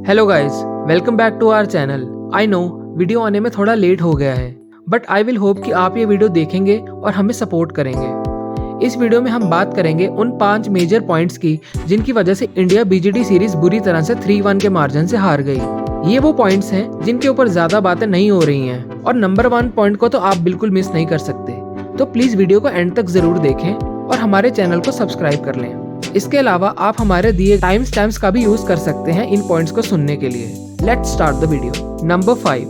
Hello guys, welcome back to our channel. I know video आने में थोड़ा late हो गया है, बट आई विल होप कि आप ये वीडियो देखेंगे और हमें सपोर्ट करेंगे। इस वीडियो में हम बात करेंगे उन 5 मेजर पॉइंट्स की जिनकी वजह से इंडिया बीजीटी सीरीज बुरी तरह से 3-1 के मार्जिन से हार गई। ये वो पॉइंट्स हैं जिनके ऊपर ज्यादा बातें नहीं हो रही हैं और नंबर 1 पॉइंट को तो आप बिल्कुल मिस नहीं कर सकते। तो प्लीज वीडियो को एंड तक जरूर देखें और हमारे चैनल को सब्सक्राइब कर लें। इसके अलावा आप हमारे दिए टाइम स्टैम्प्स का भी यूज कर सकते हैं इन पॉइंट्स को सुनने के लिए। Let's start the video. Number 5,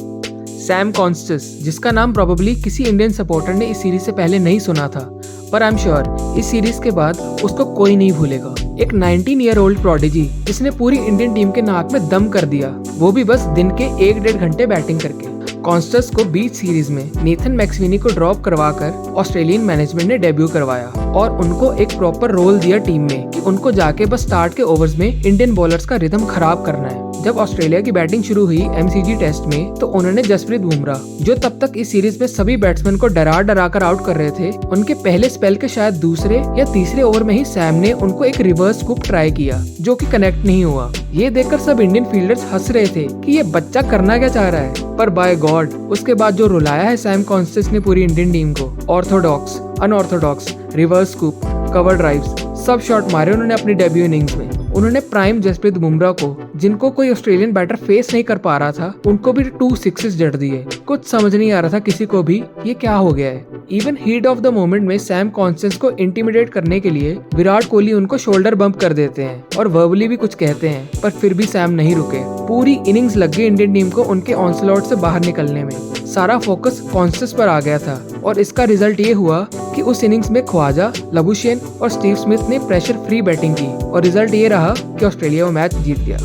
Sam Constance, जिसका नाम प्रोबेबली किसी इंडियन सपोर्टर ने इस सीरीज से पहले नहीं सुना था, पर आई एम श्योर इस सीरीज के बाद उसको कोई नहीं भूलेगा। एक 19 ईयर ओल्ड प्रोडिजी जिसने पूरी इंडियन टीम के नाक में दम कर दिया, वो भी बस दिन के 1-1.5 घंटे बैटिंग करके। कॉन्स्टेंस को बीच सीरीज में नेथन मैक्सवेनी को ड्रॉप करवाकर ऑस्ट्रेलियन मैनेजमेंट ने डेब्यू करवाया और उनको एक प्रॉपर रोल दिया टीम में कि उनको जाके बस स्टार्ट के ओवर्स में इंडियन बॉलर्स का रिदम खराब करना है। जब ऑस्ट्रेलिया की बैटिंग शुरू हुई एमसीजी टेस्ट में, तो उन्होंने जसप्रीत बुमराह, जो तब तक इस सीरीज में सभी बैट्समैन को डरा कर आउट कर रहे थे, उनके पहले स्पेल के शायद दूसरे या तीसरे ओवर में ही सैम ने उनको एक रिवर्स स्कूप ट्राई किया जो कि कनेक्ट नहीं हुआ। ये देखकर सब इंडियन फील्डर्स हंस रहे थे कि ये बच्चा करना क्या चाह रहा है, पर बाय गॉड उसके बाद जो रुलाया है सैम कॉन्स्टेंस ने पूरी इंडियन टीम को। Orthodox, unorthodox, reverse scoop, cover drives, सब शॉट मारे उन्होंने अपनी डेब्यू इनिंग्स में। उन्होंने प्राइम जसप्रीत बुमराह को, जिनको कोई ऑस्ट्रेलियन बैटर फेस नहीं कर पा रहा था, उनको भी 2 सिक्सेस जड़ दिए। कुछ समझ नहीं आ रहा था किसी को भी ये क्या हो गया है। Even heat of the moment में सैम कॉन्स्टेंस को इंटिमिडेट करने के लिए विराट कोहली उनको शोल्डर बम्प कर देते हैं और वर्बली भी कुछ कहते हैं, पर फिर भी सैम नहीं रुके। पूरी इनिंग्स लग गई इंडियन टीम को उनके ऑनस्लॉट से बाहर निकलने में। सारा फोकस कॉन्स्टेंस पर आ गया था और इसका रिजल्ट ये हुआ कि उस इनिंग्स में ख्वाजा, लबुशेन और स्टीव स्मिथ ने प्रेशर फ्री बैटिंग की और रिजल्ट ये रहा कि ऑस्ट्रेलिया वो मैच जीत गया।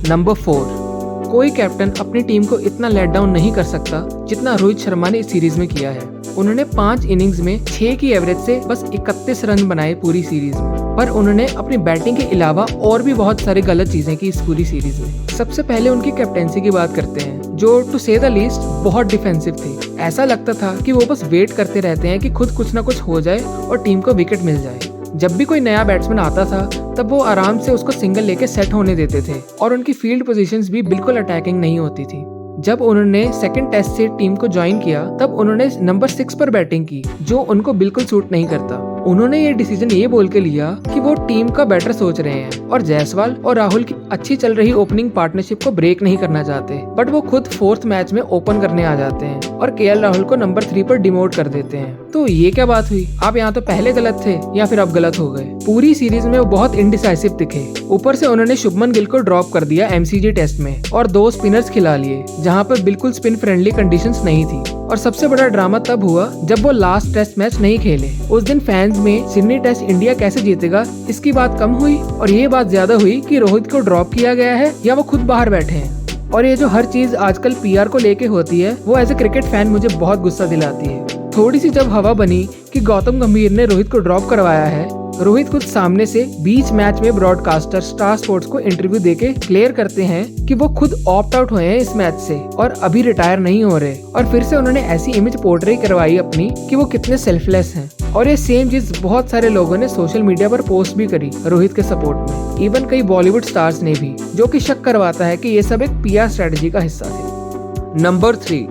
नंबर 4, कोई कैप्टन अपनी टीम को इतना लेट डाउन नहीं कर सकता जितना रोहित शर्मा ने इस सीरीज में किया है। उन्होंने 5 इनिंग्स में 6 की एवरेज से बस 31 रन बनाए पूरी सीरीज में, पर उन्होंने अपनी बैटिंग के अलावा और भी बहुत सारी गलत चीजें की इस पूरी सीरीज में। सबसे पहले उनकी कैप्टेंसी की बात करते हैं, जो टू से द लीस्ट बहुत डिफेंसिव थी। ऐसा लगता था कि वो बस वेट करते रहते हैं कि खुद कुछ ना कुछ हो जाए और टीम को विकेट मिल जाए। जब भी कोई नया बैट्समैन आता था तब वो आराम से उसको सिंगल लेके सेट होने देते थे और उनकी फील्ड पोजीशंस भी बिल्कुल अटैकिंग नहीं होती थी। जब उन्होंने सेकंड टेस्ट से टीम को ज्वाइन किया तब उन्होंने नंबर 6 पर बैटिंग की, जो उनको बिल्कुल सूट नहीं करता। उन्होंने ये डिसीजन ये बोल के लिया कि वो टीम का बेटर सोच रहे हैं और जायसवाल और राहुल की अच्छी चल रही ओपनिंग पार्टनरशिप को ब्रेक नहीं करना चाहते, बट वो खुद 4th मैच में ओपन करने आ जाते हैं और केएल राहुल को नंबर 3 पर डिमोट कर देते हैं। तो ये क्या बात हुई? आप यहाँ तो पहले गलत थे या फिर अब गलत हो गए। पूरी सीरीज में वो बहुत इंडिसाइसिव दिखे। ऊपर से उन्होंने शुभमन गिल को ड्रॉप कर दिया एमसीजी टेस्ट में और 2 स्पिनर्स खिला लिए जहाँ पर बिल्कुल स्पिन फ्रेंडली कंडीशंस नहीं थी। और सबसे बड़ा ड्रामा तब हुआ जब वो लास्ट टेस्ट मैच नहीं खेले। उस दिन फैंस में सिडनी टेस्ट इंडिया कैसे जीतेगा इसकी बात कम हुई और ये बात ज्यादा हुई कि रोहित को ड्रॉप किया गया है या वो खुद बाहर बैठे हैं। और ये जो हर चीज आजकल पीआर को लेके होती है, वो एज ए क्रिकेट फैन मुझे बहुत गुस्सा दिलाती है। थोड़ी सी जब हवा बनी कि गौतम गंभीर ने रोहित को ड्रॉप करवाया है, रोहित खुद सामने से बीच मैच में ब्रॉडकास्टर स्टार स्पोर्ट्स को इंटरव्यू देके क्लियर करते हैं कि वो खुद ऑप्ट आउट हुए हैं इस मैच से और अभी रिटायर नहीं हो रहे। और फिर से उन्होंने ऐसी इमेज पोर्ट्रे करवाई अपनी कि वो कितने सेल्फलेस हैं। और ये सेम चीज बहुत सारे लोगों ने सोशल मीडिया पर पोस्ट भी करी रोहित के सपोर्ट में, इवन कई बॉलीवुड स्टार्स ने भी, जो कि शक करवाता है कि ये सब एक पीआर स्ट्रेटजी का हिस्सा थे। नंबर 3,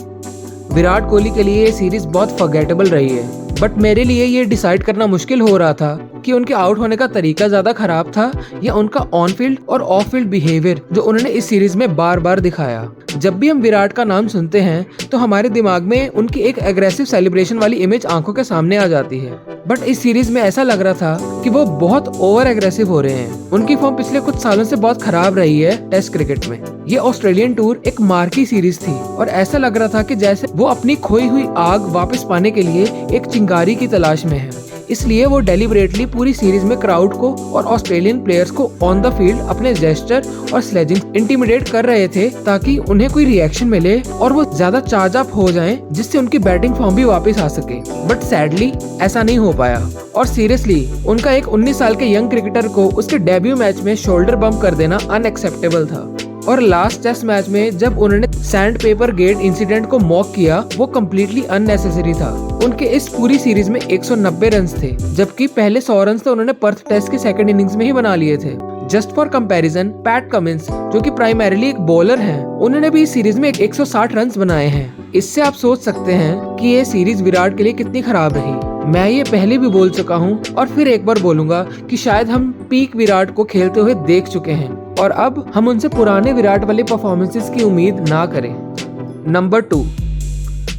विराट कोहली के लिए ये सीरीज बहुत फॉरगेटेबल रही है, बट मेरे लिए ये डिसाइड करना मुश्किल हो रहा था कि उनके आउट होने का तरीका ज्यादा खराब था या उनका ऑन फील्ड और ऑफ फील्ड बिहेवियर जो उन्होंने इस सीरीज में बार बार दिखाया। जब भी हम विराट का नाम सुनते हैं तो हमारे दिमाग में उनकी एक एग्रेसिव सेलिब्रेशन वाली इमेज आंखों के सामने आ जाती है, बट इस सीरीज में ऐसा लग रहा था कि वो बहुत ओवर एग्रेसिव हो रहे हैं। उनकी फॉर्म पिछले कुछ सालों से बहुत खराब रही है टेस्ट क्रिकेट में। ये ऑस्ट्रेलियन टूर एक मार्की सीरीज थी और ऐसा लग रहा था कि जैसे वो अपनी खोई हुई आग वापस पाने के लिए एक चिंगारी की तलाश में है। इसलिए वो डेलिबरेटली पूरी सीरीज में क्राउड को और ऑस्ट्रेलियन प्लेयर्स को ऑन द फील्ड अपने जेस्चर और स्लेजिंग इंटिमिडेट कर रहे थे ताकि उन्हें कोई रिएक्शन मिले और वो ज्यादा चार्ज अप हो जाएं, जिससे उनकी बैटिंग फॉर्म भी वापस आ सके। बट सैडली ऐसा नहीं हो पाया और सीरियसली उनका एक 19 साल के यंग क्रिकेटर को उसके डेब्यू मैच में शोल्डर बम्प कर देना अनएक्सेप्टेबल था। और लास्ट टेस्ट मैच में जब उन्होंने सैंड पेपर गेट इंसिडेंट को मॉक किया, वो कम्प्लीटली अननेसेसरी था। उनके इस पूरी सीरीज में 190 रन थे, जबकि पहले 100 रन तो उन्होंने पर्थ टेस्ट की सेकंड इनिंग्स में ही बना लिए थे। Just for comparison, PAT Cummins जो कि प्राइमरीली एक बॉलर हैं, उन्होंने भी इस सीरीज में 160 रन बनाए हैं। इससे आप सोच सकते हैं कि ये सीरीज विराट के लिए कितनी खराब रही। मैं ये पहले भी बोल चुका हूँ और फिर एक बार बोलूंगा कि शायद हम पीक विराट को खेलते हुए देख चुके हैं और अब हम उनसे पुराने विराट वाले परफॉर्मेंसेस की उम्मीद ना करें। नंबर 2,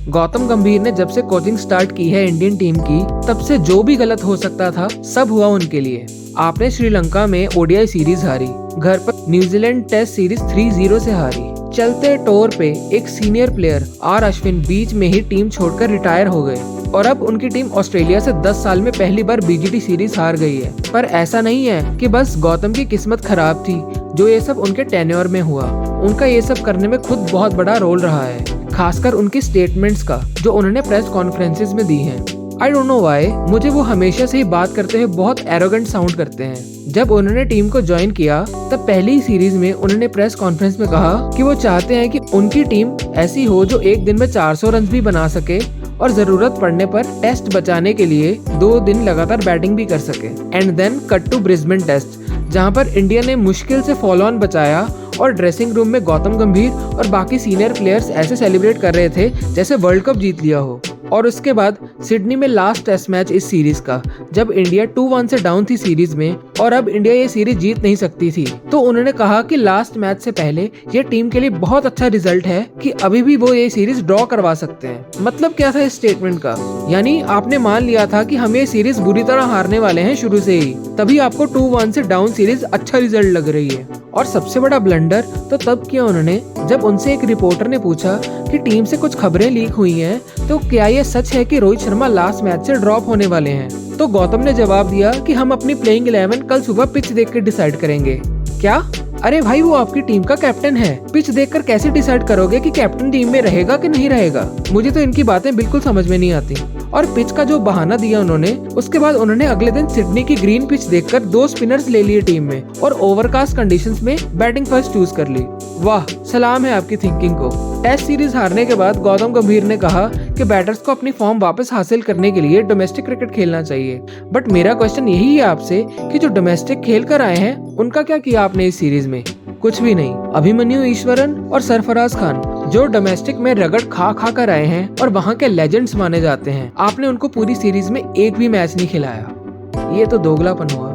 गौतम गंभीर ने जब से कोचिंग स्टार्ट की है इंडियन टीम की, तब से जो भी गलत हो सकता था सब हुआ उनके लिए। आपने श्रीलंका में ओडीआई सीरीज हारी, घर पर न्यूजीलैंड टेस्ट सीरीज 3-0 से हारी, चलते टूर पे एक सीनियर प्लेयर आर अश्विन बीच में ही टीम छोड़कर रिटायर हो गए और अब उनकी टीम ऑस्ट्रेलिया से 10 साल में पहली बार बीजीटी सीरीज हार गई है। पर ऐसा नहीं है कि बस गौतम की किस्मत खराब थी जो ये सब उनके टेन्योर में हुआ। उनका ये सब करने में खुद बहुत बड़ा रोल रहा है, खासकर उनकी स्टेटमेंट्स का जो उन्होंने प्रेस कॉन्फ्रेंसेस में दी हैं। आई डोंट नो व्हाई, मुझे वो हमेशा से ही बात करते हुए बहुत एरोगेंट साउंड करते हैं। जब उन्होंने टीम को ज्वाइन किया तब पहली ही सीरीज में उन्होंने प्रेस कॉन्फ्रेंस में कहा कि वो चाहते हैं कि उनकी टीम ऐसी हो जो एक दिन में 400 रन भी बना सके और जरूरत पड़ने पर टेस्ट बचाने के लिए 2 दिन लगातार बैटिंग भी कर सके। And then cut to Brisbane test, जहां पर इंडिया ने मुश्किल से फॉलो ऑन बचाया और ड्रेसिंग रूम में गौतम गंभीर और बाकी सीनियर प्लेयर्स ऐसे सेलिब्रेट कर रहे थे जैसे वर्ल्ड कप जीत लिया हो। और उसके बाद सिडनी में लास्ट टेस्ट मैच इस सीरीज का, जब इंडिया 2-1 से डाउन थी सीरीज में और अब इंडिया ये सीरीज जीत नहीं सकती थी, तो उन्होंने कहा कि लास्ट मैच से पहले ये टीम के लिए बहुत अच्छा रिजल्ट है कि अभी भी वो ये सीरीज ड्रॉ करवा सकते हैं। मतलब क्या था इस स्टेटमेंट का? यानी आपने मान लिया था कि हम ये सीरीज बुरी तरह हारने वाले हैं शुरू से ही, तभी आपको 2-1 से डाउन सीरीज अच्छा रिजल्ट लग रही है। और सबसे बड़ा ब्लंडर तो तब किया उन्होंने जब उनसे एक रिपोर्टर ने पूछा कि टीम से कुछ खबरें लीक हुई हैं, तो क्या ये सच है कि रोहित शर्मा लास्ट मैच से ड्रॉप होने वाले हैं? तो गौतम ने जवाब दिया कि हम अपनी प्लेइंग 11 कल सुबह पिच देखकर डिसाइड करेंगे। क्या? अरे भाई, वो आपकी टीम का कैप्टन है, पिच देखकर कैसे डिसाइड करोगे कि कैप्टन टीम में रहेगा कि नहीं रहेगा? मुझे तो इनकी बातें बिल्कुल समझ में नहीं आती। और पिच का जो बहाना दिया उन्होंने, उसके बाद उन्होंने अगले दिन सिडनी की ग्रीन पिच देखकर 2 स्पिनर्स ले लिए टीम में और ओवरकास्ट कंडीशंस में बैटिंग फर्स्ट चूज कर ली। वाह, सलाम है आपकी थिंकिंग को। टेस्ट सीरीज हारने के बाद गौतम गंभीर ने कहा कि बैटर्स को अपनी फॉर्म वापस हासिल करने के लिए डोमेस्टिक क्रिकेट खेलना चाहिए। बट मेरा क्वेश्चन यही है आपसे कि जो डोमेस्टिक खेल कर आए हैं उनका क्या किया आपने इस सीरीज में? कुछ भी नहीं। अभिमन्यु ईश्वरन और सरफराज खान जो डोमेस्टिक में रगड़ खा कर आए हैं और वहाँ के लेजेंड्स माने जाते हैं, आपने उनको पूरी सीरीज में एक भी मैच नहीं खिलाया। ये तो दोगलापन हुआ।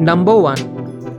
Number 1,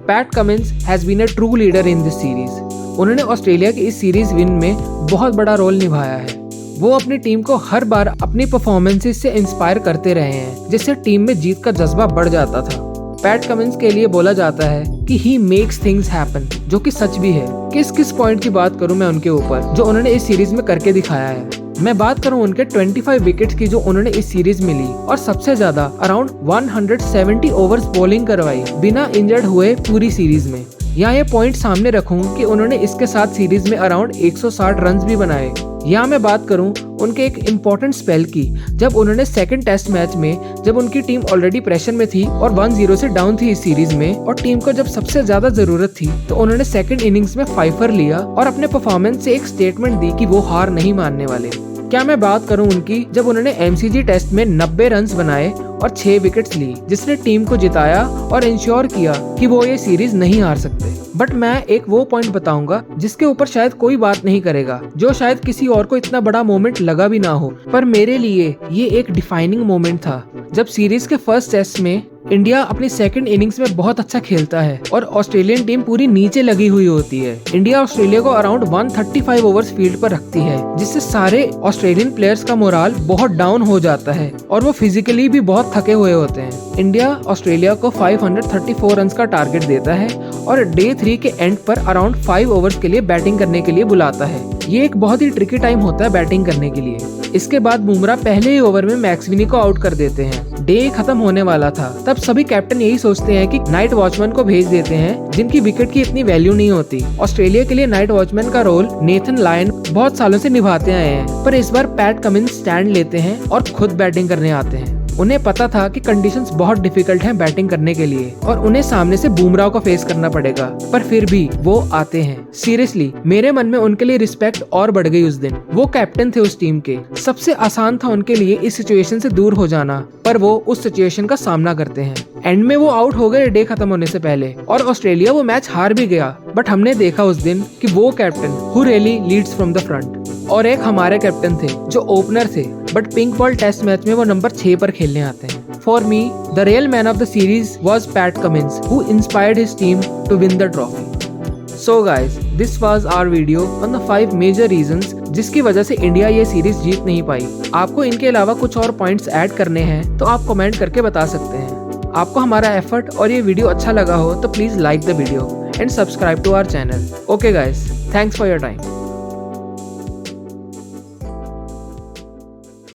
Pat Cummins has been a true leader in this series. उन्होंने ऑस्ट्रेलिया की इस सीरीज विन में बहुत बड़ा रोल निभाया है। वो अपनी टीम को हर बार अपनी परफॉर्मेंसेस से इंस्पायर करते रहे हैं, जिससे टीम में जीत का जज्बा बढ़ जाता था। पैट कमिंस के लिए बोला जाता है कि ही मेक्स थिंग्स हैपन, जो कि सच भी है। किस पॉइंट की बात करूं मैं उनके ऊपर जो उन्होंने इस सीरीज में करके दिखाया है। मैं बात करूं उनके 25 विकेट्स की जो उन्होंने इस सीरीज में ली और सबसे ज्यादा अराउंड 170 ओवर्स बॉलिंग करवाई बिना इंजर्ड हुए पूरी सीरीज में। यहाँ ये पॉइंट सामने रखूं कि उन्होंने इसके साथ सीरीज में अराउंड 160 रन भी बनाए। यहाँ मैं बात करूं उनके एक इम्पोर्टेंट स्पेल की, जब उन्होंने सेकंड टेस्ट मैच में, जब उनकी टीम ऑलरेडी प्रेशर में थी और 1-0 से डाउन थी इस सीरीज में और टीम को जब सबसे ज्यादा जरूरत थी, तो उन्होंने सेकंड इनिंग्स में 5 लिया और अपने परफॉर्मेंस से एक स्टेटमेंट दी कि वो हार नहीं मानने वाले। क्या मैं बात करूं उनकी जब उन्होंने एमसीजी टेस्ट में 90 रन बनाए और 6 विकेट्स ली, जिसने टीम को जिताया और इंश्योर किया कि वो ये सीरीज नहीं हार सकते। बट मैं एक वो पॉइंट बताऊंगा जिसके ऊपर शायद कोई बात नहीं करेगा, जो शायद किसी और को इतना बड़ा मोमेंट लगा भी ना हो, पर मेरे लिए ये एक डिफाइनिंग मोमेंट था। जब सीरीज के फर्स्ट टेस्ट में इंडिया अपनी सेकंड इनिंग्स में बहुत अच्छा खेलता है और ऑस्ट्रेलियन टीम पूरी नीचे लगी हुई होती है। इंडिया ऑस्ट्रेलिया को अराउंड 135 ओवर्स फील्ड पर रखती है, जिससे सारे ऑस्ट्रेलियन प्लेयर्स का मोराल बहुत डाउन हो जाता है और वो फिजिकली भी बहुत थके हुए होते हैं। इंडिया ऑस्ट्रेलिया को 534 रन का टारगेट देता है और डे 3 के एंड पर अराउंड 5 ओवर्स के लिए बैटिंग करने के लिए बुलाता है। ये एक बहुत ही ट्रिकी टाइम होता है बैटिंग करने के लिए। इसके बाद बुमराह पहले ही ओवर में मैक्सवेनी को आउट कर देते हैं। डे खत्म होने वाला था, तब सभी कैप्टन यही सोचते हैं कि नाइट वॉचमैन को भेज देते हैं, जिनकी विकेट की इतनी वैल्यू नहीं होती। ऑस्ट्रेलिया के लिए नाइट वॉचमैन का रोल नेथन लायन बहुत सालों से निभाते आए हैं, पर इस बार पैट कमिंस स्टैंड लेते हैं और खुद बैटिंग करने आते हैं। उन्हें पता था कि कंडीशंस बहुत डिफिकल्ट हैं बैटिंग करने के लिए और उन्हें सामने से बुमराह को फेस करना पड़ेगा, पर फिर भी वो आते हैं। सीरियसली मेरे मन में उनके लिए रिस्पेक्ट और बढ़ गई उस दिन। वो कैप्टन थे उस टीम के, सबसे आसान था उनके लिए इस सिचुएशन से दूर हो जाना, पर वो उस सिचुएशन का सामना करते हैं। एंड में वो आउट हो गए डे खत्म होने से पहले और ऑस्ट्रेलिया वो मैच हार भी गया, बट हमने देखा उस दिन कि वो captain who really leads from the front. और एक हमारे कैप्टन थे जो ओपनर थे, but pink ball test match में वो नंबर 6 पर खेलने आते हैं। For me the real man of the series was Pat Cummins, who inspired his team to win the trophy. So guys, this was our video on the 5 major reasons जिसकी वजह से India ये series जीत नहीं पाई। आपको इनके अलावा कुछ और पॉइंट्स ऐड करने हैं तो आप कमेंट करके बता सकते हैं। आपको हमारा एफर्ट और ये वीडियो अच्छा लगा हो तो please like the video and subscribe to our channel. Okay guys, thanks for your time.